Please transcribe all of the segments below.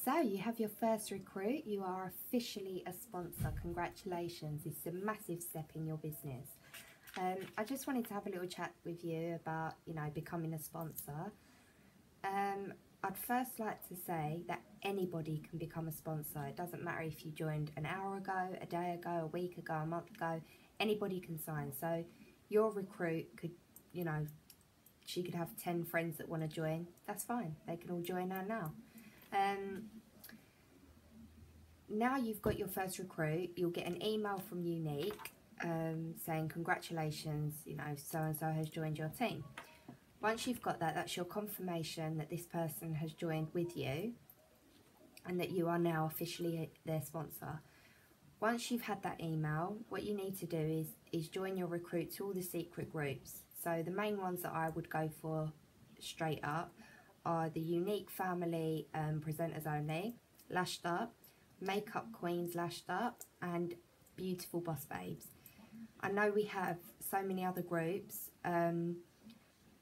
So you have your first recruit, you are officially a sponsor. Congratulations, it's a massive step in your business. I just wanted to have a little chat with you about, becoming a sponsor. I'd first like to say that anybody can become a sponsor. It doesn't matter if you joined an hour ago, a day ago, a week ago, a month ago, anybody can sign. So your recruit could, she could have 10 friends that want to join. That's fine, they can all join her now. Now you've got your first recruit, you'll get an email from Younique saying congratulations, so-and-so has joined your team. Once you've got that, that's your confirmation that this person has joined with you and that you are now officially their sponsor. Once you've had that email, what you need to do is join your recruit to all the secret groups. So the main ones that I would go for straight up are the Younique family presenters only, Lashed Up, Makeup Queens Lashed Up, and Beautiful Boss Babes. I know we have so many other groups.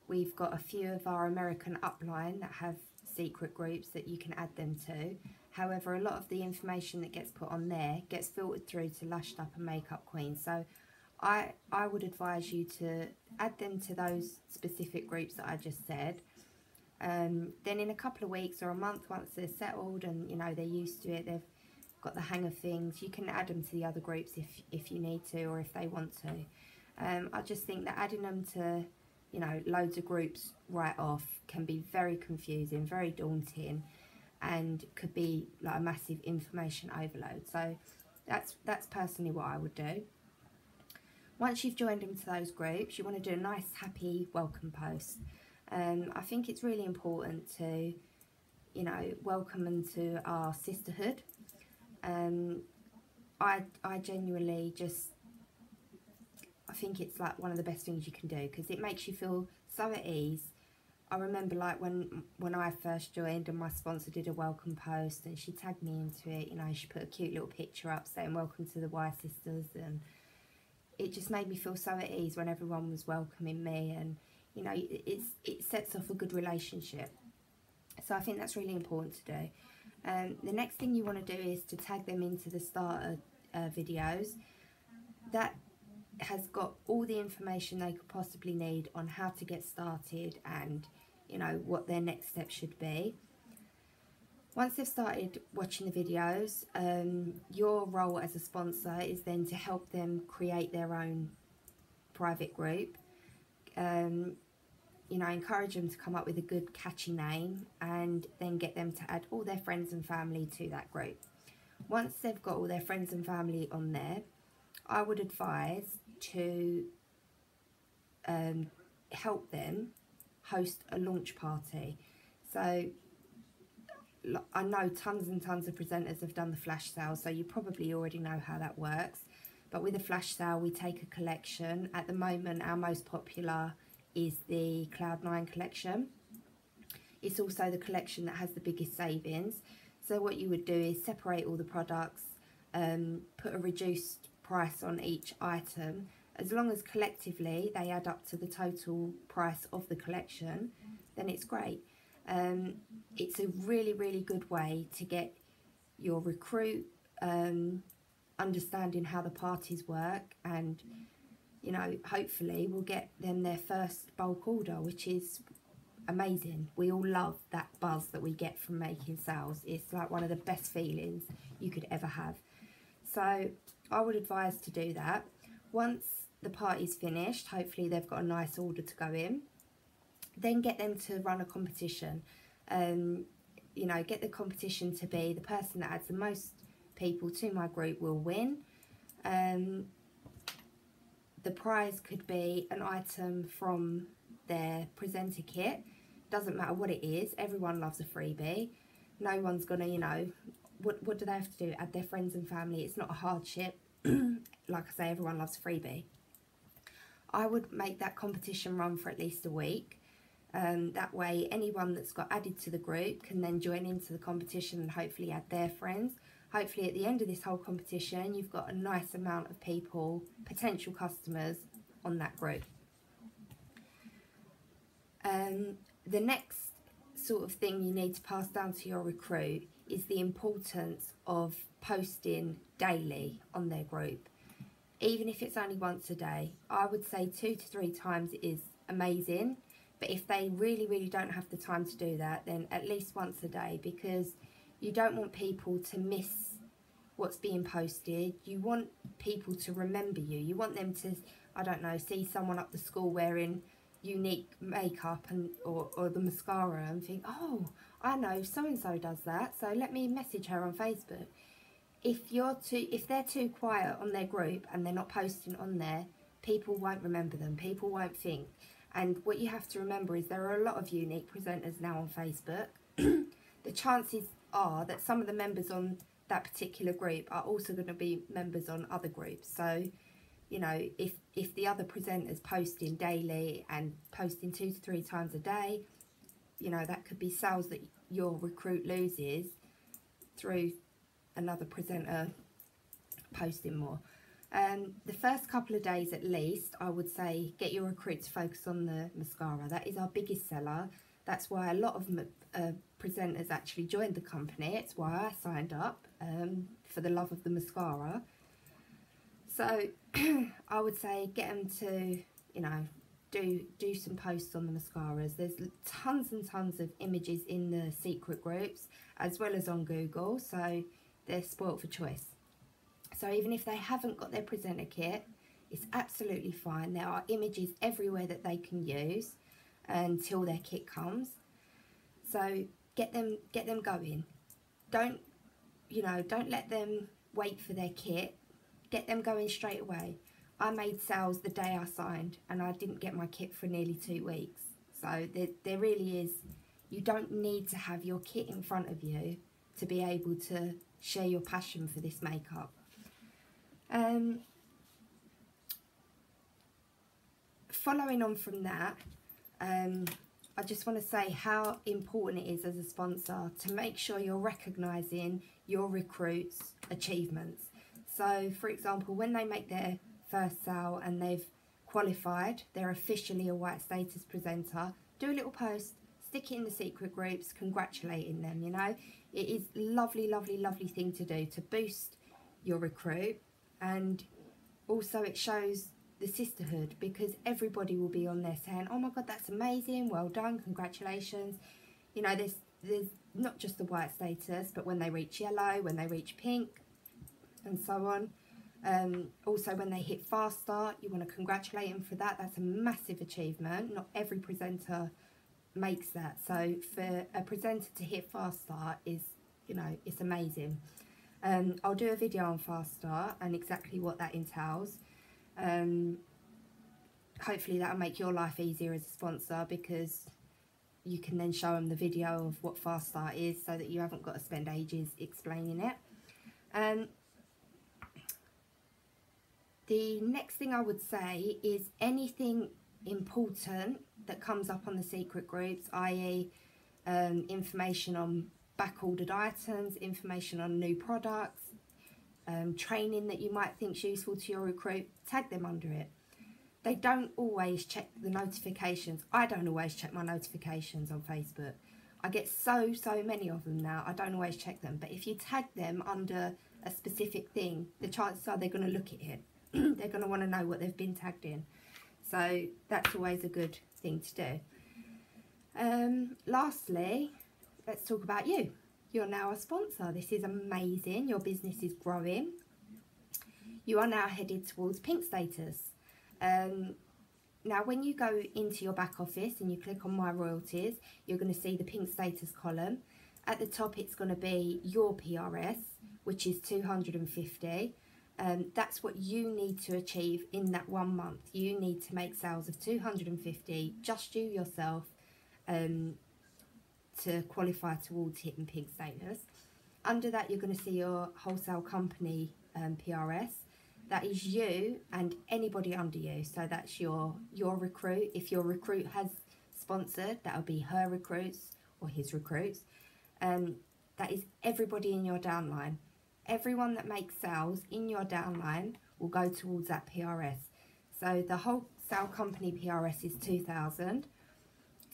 We've got a few of our American upline that have secret groups that you can add them to. However, a lot of the information that gets put on there gets filtered through to Lashed Up and Makeup Queens. So I would advise you to add them to those specific groups that I just said. Then in a couple of weeks or a month, once they're settled and they're used to it, they've got the hang of things, you can add them to the other groups if you need to or if they want to. I just think that adding them to loads of groups right off can be very confusing, very daunting, and could be like a massive information overload. So that's personally what I would do. Once you've joined them to those groups, you want to do a nice happy welcome post. I think it's really important to welcome them to our sisterhood. I genuinely I think it's like one of the best things you can do because it makes you feel so at ease. I remember like when I first joined and my sponsor did a welcome post and she tagged me into it, she put a cute little picture up saying welcome to the Y Sisters, and it just made me feel so at ease when everyone was welcoming me, and it sets off a good relationship. So I think that's really important to do. The next thing you want to do is to tag them into the starter videos. That has got all the information they could possibly need on how to get started and what their next step should be. Once they've started watching the videos, your role as a sponsor is then to help them create their own private group. Encourage them to come up with a good catchy name and then get them to add all their friends and family to that group. Once they've got all their friends and family on there, I would advise to help them host a launch party. So I know tons and tons of presenters have done the flash sale, so you probably already know how that works. But with a flash sale, we take a collection. At the moment, our most popular is the Cloud9 collection. It's also the collection that has the biggest savings. So what you would do is separate all the products, put a reduced price on each item. As long as collectively they add up to the total price of the collection, then it's great. It's a really, really good way to get your recruit understanding how the parties work, and hopefully we'll get them their first bulk order, which is amazing. We all love that buzz that we get from making sales. It's like one of the best feelings you could ever have. So I would advise to do that. Once the party's finished, hopefully they've got a nice order to go in, then get them to run a competition. Get the competition to be the person that adds the most people to my group will win. The prize could be an item from their presenter kit. Doesn't matter what it is, everyone loves a freebie. No one's gonna, what do they have to do? Add their friends and family. It's not a hardship. Like I say, everyone loves a freebie. I would make that competition run for at least a week. That way anyone that's got added to the group can then join into the competition and hopefully add their friends. Hopefully at the end of this whole competition you've got a nice amount of people, potential customers, on that group. The next sort of thing you need to pass down to your recruit is the importance of posting daily on their group. Even if it's only once a day, I would say 2 to 3 times is amazing. But if they really, really don't have the time to do that, then at least once a day, because you don't want people to miss what's being posted. You want people to remember you. You want them to, I don't know, see someone up the school wearing Younique makeup and or the mascara and think, oh, I know so-and-so does that, so let me message her on Facebook. If they're too quiet on their group and they're not posting on there, people won't remember them. People won't think. And what you have to remember is there are a lot of Younique presenters now on Facebook. The chances are that some of the members on that particular group are also going to be members on other groups. So, you know, if the other presenter's posting daily and posting 2 to 3 times a day, you know, that could be sales that your recruit loses through another presenter posting more. The first couple of days at least, I would say get your recruit to focus on the mascara. That is our biggest seller. That's why a lot of presenters actually joined the company. It's why I signed up, for the love of the mascara. So I would say get them to, you know, do some posts on the mascaras. There's tons and tons of images in the secret groups as well as on Google, so they're spoilt for choice. So even if they haven't got their presenter kit, it's absolutely fine. There are images everywhere that they can use until their kit comes. So get them going. Don't let them wait for their kit. Get them going straight away. I made sales the day I signed and I didn't get my kit for nearly 2 weeks. So there really is, you don't need to have your kit in front of you to be able to share your passion for this makeup. Following on from that, I just want to say how important it is as a sponsor to make sure you're recognising your recruits' achievements. So, for example, when they make their first sale and they've qualified, they're officially a white status presenter, do a little post, stick it in the secret groups, congratulating them, you know. It is lovely, lovely, lovely thing to do to boost your recruit, and also it shows the sisterhood, because everybody will be on there saying, oh my god, that's amazing, well done, congratulations. You know, there's not just the white status, but when they reach yellow, when they reach pink, and so on. Also when they hit fast start, you want to congratulate them for that. That's a massive achievement. Not every presenter makes that, so for a presenter to hit fast start is, you know, it's amazing. I'll do a video on fast start and exactly what that entails. Hopefully that'll make your life easier as a sponsor, because you can then show them the video of what fast start is, so that you haven't got to spend ages explaining it. The next thing I would say is anything important that comes up on the secret groups, i.e. information on back-ordered items, information on new products, training that you might think is useful to your recruit, tag them under it. They don't always check the notifications. I don't always check my notifications on Facebook. I get so many of them now, I don't always check them. But if you tag them under a specific thing, the chances are they're going to look at it. They're going to want to know what they've been tagged in. So that's always a good thing to do. Lastly, let's talk about you. You're now a sponsor. This is amazing. Your business is growing. You are now headed towards pink status. Now when you go into your back office and you click on My Royalties, you're going to see the pink status column. At the top it's going to be your PRS, which is 250. That's what you need to achieve in that 1 month. You need to make sales of 250, just you yourself, to qualify towards hitting pink status. Under that you're going to see your wholesale company PRS. That is you and anybody under you. So that's your recruit. If your recruit has sponsored, that'll be her recruits or his recruits. That is everybody in your downline. Everyone that makes sales in your downline will go towards that PRS. So the wholesale company PRS is 2,000.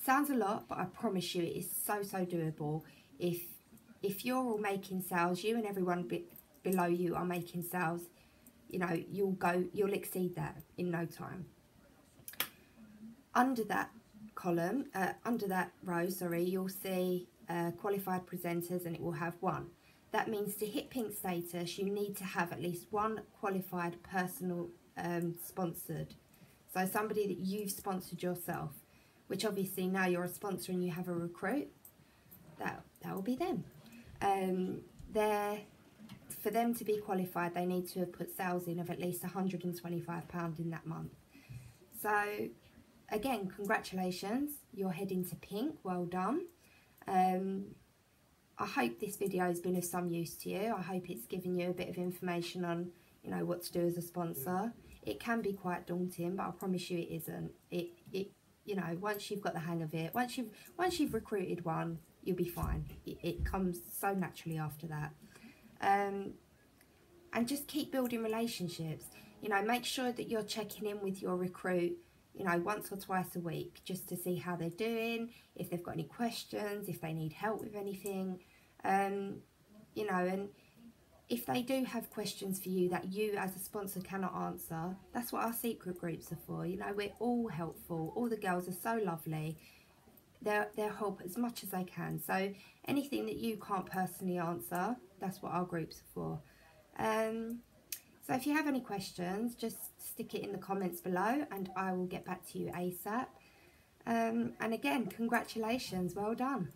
Sounds a lot, but I promise you it is so doable. If you're all making sales, you and everyone below you are making sales, you know, you'll exceed that in no time. Under that column, under that row, sorry, you'll see qualified presenters, and it will have 1. That means to hit pink status, you need to have at least 1 qualified personal sponsored. So somebody that you've sponsored yourself, which obviously now you're a sponsor and you have a recruit, that will be them. For them to be qualified, they need to have put sales in of at least £125 in that month. So again, congratulations, you're heading to pink, well done. I hope this video has been of some use to you. I hope it's given you a bit of information on, you know, what to do as a sponsor. It can be quite daunting, but I promise you it isn't. You know, once you've got the hang of it, once you've recruited one, you'll be fine. It comes so naturally after that. And just keep building relationships. You know, make sure that you're checking in with your recruit, you know, once or twice a week, just to see how they're doing, if they've got any questions, if they need help with anything, you know, and if they do have questions for you that you as a sponsor cannot answer, that's what our secret groups are for. You know, we're all helpful. All the girls are so lovely. They'll help as much as they can. So anything that you can't personally answer, that's what our groups are for. So if you have any questions, just stick it in the comments below and I will get back to you ASAP. And again, congratulations, well done.